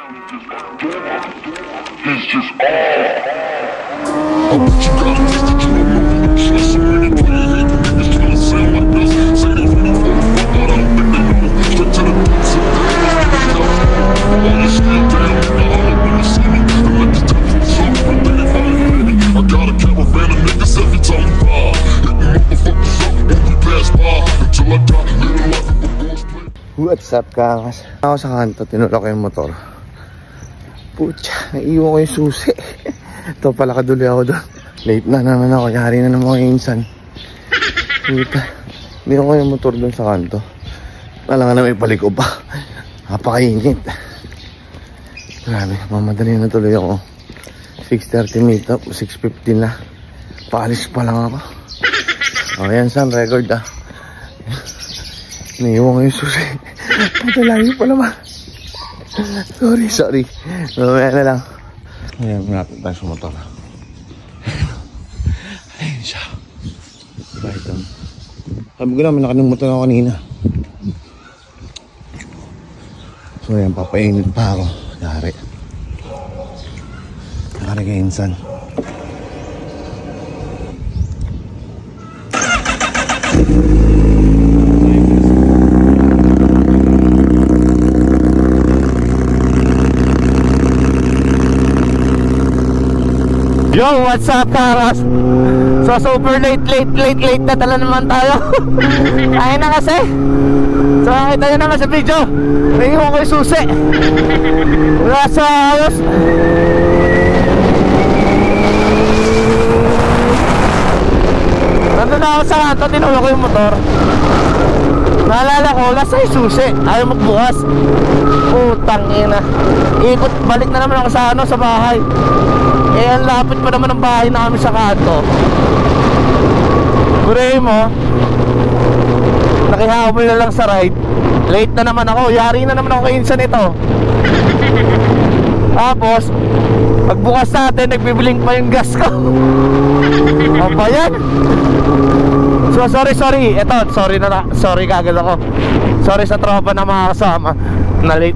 It's just oh, but you gotta taste it, you don't know. Trust so many playing hate niggas trying to sound like us. Say they really want to fuck, but I don't think they know. Straight to the sit down, while you still down, you know how when you see me. And let the devil show me what they find me. I got a caravan of niggas every time we ride. Hitting motherfuckers up when we pass by. Until I die, living life of a boss play. What's up, kakas? Ako sa kanto, tinulak ko yung motor. Pucha, naiiwan ko yung susi. Ito pala kaduli ako doon. Late na naman ako, yari na naman yung insan. Puta, hindi ako yung motor doon sa kanto. Alam nga na may paliko pa. Napakainit. Grabe, mamadali na tuloy ako. 6:30 meet up, 6:15 na. Paalis pa lang ako. O yan, son, record ah. Naiiwan ko yung susi. Puta, layo pa naman. Sorry. Mamaya na lang. Ayan, malapit tayo sa motor. Ayun siya. Diba ito? Sabi ko naman, nakanong motor ako kanina. So ayan, papainit pa ako. Dari. Dari ka insan. Yo, what's up, karas? So, super late na tala naman tayo. Ayun na kasi. So, nakita nyo naman sa video. Naiiwan ko yung susi. Wala sa ayos. Nandun na ako sa kanto, tinulak ko yung motor. Naalala ko, wala sa yung susi. Ayaw magbukas. Putang ina. Ikot, balik na naman ako sa sa bahay. Eh, ang lapit pa naman ng bahay namin sa kanto. Buray mo, nakihabol na lang sa ride. Late na naman ako, yari na naman ako kay insan ito. Tapos pagbukas natin, nagbibiling pa yung gas ko. Ano ba yan? So sorry. Eto, sorry kagad ako. Sorry sa tropa na mga kasama.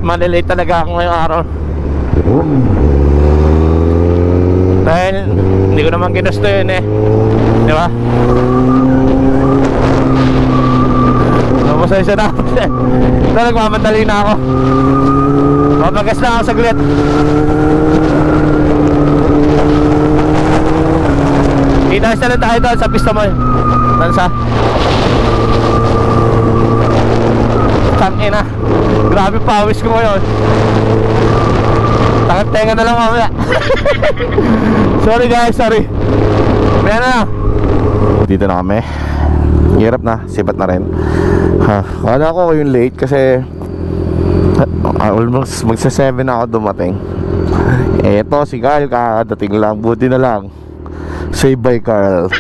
Malilate talaga ako ngayong araw. Dahil hindi ko naman ginusto yun eh. Di ba? Napasaysa na ako. Ito, nagmamadali na ako. Mapagas na ako saglit. Kita sa tayo doon sa pista mo. Tansa. Tangina. Grabe pawis ko ngayon. Tangan-tenga na lang mamaya. Sorry guys, sorry. Maya na. Dito na kami. Hirap na, sibat na rin. Kala ko yung late kasi almost magsa-7 ako dumating. Eto si Carl, kakadating lang. Buti na lang. Say bye Carl.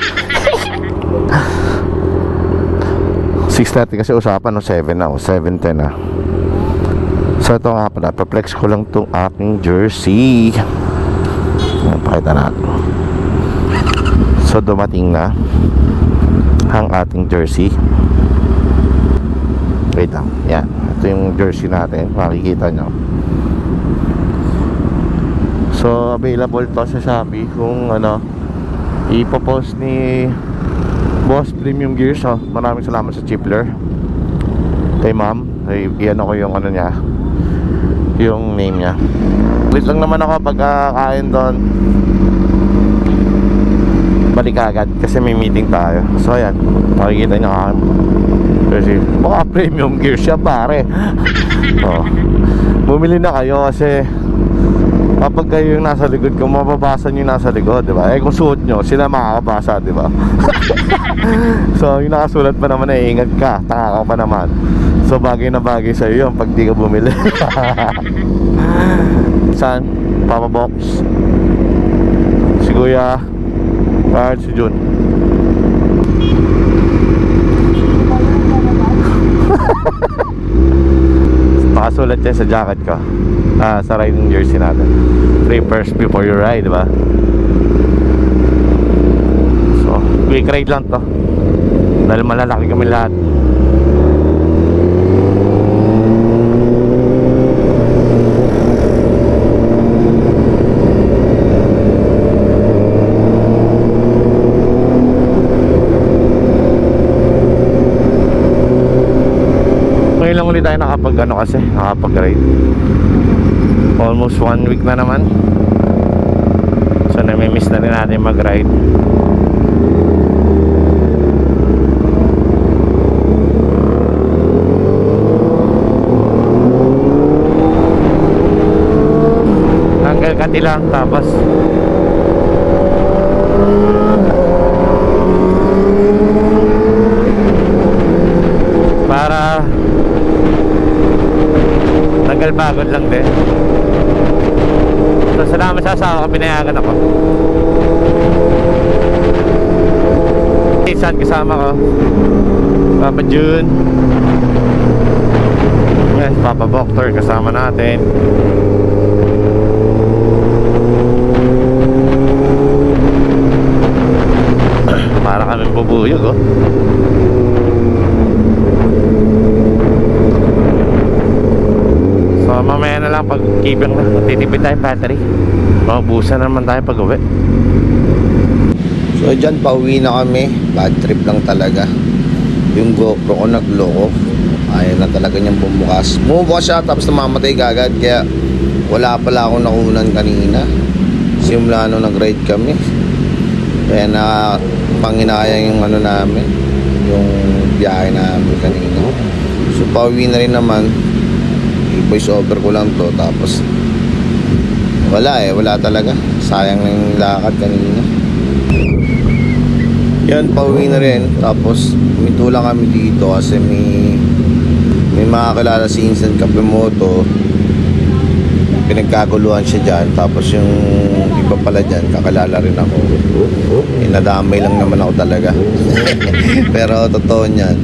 6:30 kasi usapan, no? 7 na, 7:10 na. So ito nga pala, pa-flex ko lang itong aking jersey. Pakita natin. So dumating na ang ating jersey. Wait lang, yan. Ito yung jersey natin, makikita nyo. So available to sa Shopee. Kung ano, ipopost ni Boss Premium Gears. Maraming salamat sa Chipler, kay ma'am. Iyan ako yung ano niya, yung name niya. Wait lang naman ako pagkakain doon. Balik agad kasi may meeting tayo. So ayan, makikita nyo kasi mukha Premium Gear siya pare. Bumili na kayo kasi kapag kayo yung nasa likod, kung mababasa nyo yung nasa likod, diba? Eh kung suot nyo, sila makakabasa, diba? So yung nakasulat pa naman, ingat ka, tanga ka pa naman. So bagay na bagay sa'yo yun pag di ka bumili. San? Papa Box, si Kuya at si Jun. Nakasulat yan sa jacket ko, sa riding jersey natin. 3 first before you ride, diba? So quick ride lang to dahil malalaki kami lahat. Almost 1 week na naman. So namimiss na rin natin mag-ride. Hanggang Kati lang, tapos para tanggal pagod lang din. So salamat sa asawa ko, pinayagan ako. Isan kasama ko, Papa June, yes, Papa Boktor kasama natin. Para kami bubuyog, oh. So mamaya na lang pag kibang na, titipid tayo battery. Maubusan naman tayo pag uwi. So dyan, pauwi na kami. Bad trip lang talaga. Yung GoPro ko nagloko. Ayaw na talaga niyang bumukas. Bumubukas siya tapos namamatay kagad. Kaya wala pala akong nakunan kanina. Simula nung nag-ride kami. Kaya na panginayang yung ano namin, yung biyahe namin kanina. So pauwi na rin naman. I-voice over ko lang to. Tapos wala talaga. Sayang na yung lakad kanina. Yan, pauwi na rin. Tapos huminto lang kami dito kasi may makakilala si Insan Kapemoto. Pinagkaguluhan siya dyan. Tapos yung iba pala dyan, kakalala rin ako. Nadamay lang naman ako talaga. Pero totoo niyan,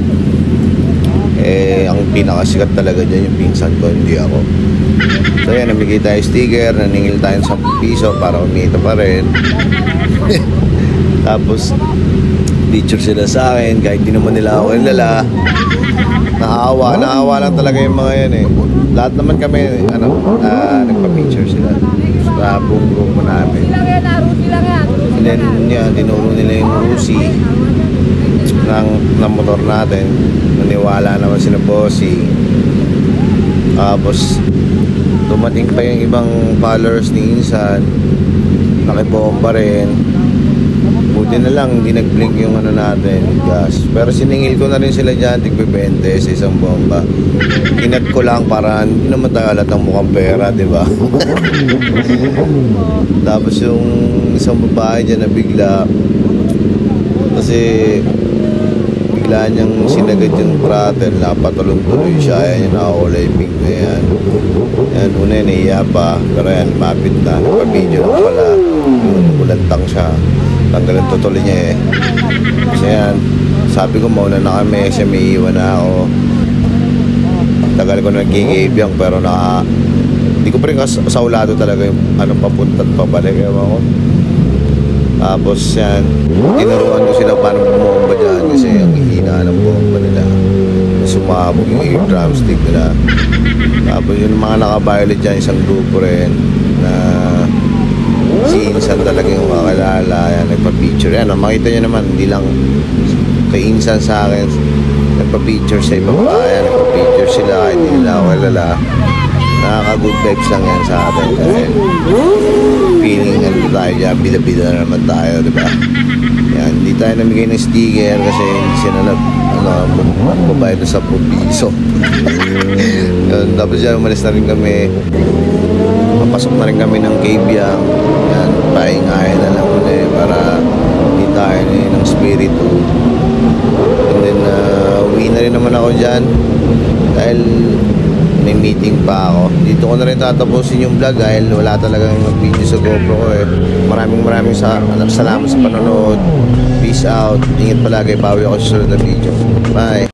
ang pinakasikat talaga dyan yung pinsan ko, hindi ako. So yan, namigay tayo sticker, naningil tayo ng 10 piso para umita pa rin. Tapos picture sila sa akin kahit di naman nila ako ilala. Naawa lang talaga yung mga yan eh. Lahat naman kami nagpa-picture sila sa buong grupo namin. And then yan, tinuro nila yung Rusi ng motor natin. Naniwala naman sila bossy. Tapos dumating pa yung ibang followers ni Insan, nakibomba rin. Buti na lang hindi nag-blink yung ano natin, gas. Pero siningil ko na rin sila dyan, tig-20 sa isang bomba. Inat ko lang para hindi naman tayo halatang mukhang pera, di ba? Tapos yung isang babae dyan na bigla, kasi bigla niyang sinagad yung throttle, napatulong-tuloy siya. Ayan yung nakakulay pink na yan. Yan, una yun, naiya pa. Pero yan, mapit na. Nagpa-video na pala. Yung ulantang siya. Tanggalin tutuloy niya eh. Kasi yan, sabi ko mauna na kami kasi may iwan na ako. Tagal ko na nagkikibiyang pero hindi ko pa rin kasaulado talaga yung anong papunta at pabalik. Ewan ko. Tapos yan, tinuruan ko sila paano bumomba dyan kasi ang hihina ng bomba nila. Sumabog yung air drumstick nila. Tapos yung mga naka-violet dyan, isang grupo rin na si Insan talaga yung makalala. Yan, nagpa-picture. Yan, makita nyo naman, hindi lang kay Insan sa akin. Nagpa-picture sa iba pa. Yan, nagpa-picture sila. Hindi nila ako alala. Nakaka-good vibes lang yan sa atin. Dahil feeling ano tayo dyan, bida-bida na naman tayo, diba? Yan, hindi tayo namigay ng sticker kasi hindi sila magbabayad sa 10 piso. Yan, tapos yan, umalis na rin kami. Papasok na rin kami ng Kabyang. Yan, pahingahin na lang ulit para hindi tayo ng spirito. And then, uwi na rin naman ako dyan dahil may meeting pa ako. Dito ko na rin tatapusin yung vlog dahil wala talagang mag-video sa GoPro ko eh. Maraming salamat sa panonood. Peace out. Ingat palagi. Bawi ako sa susunod na video. Bye.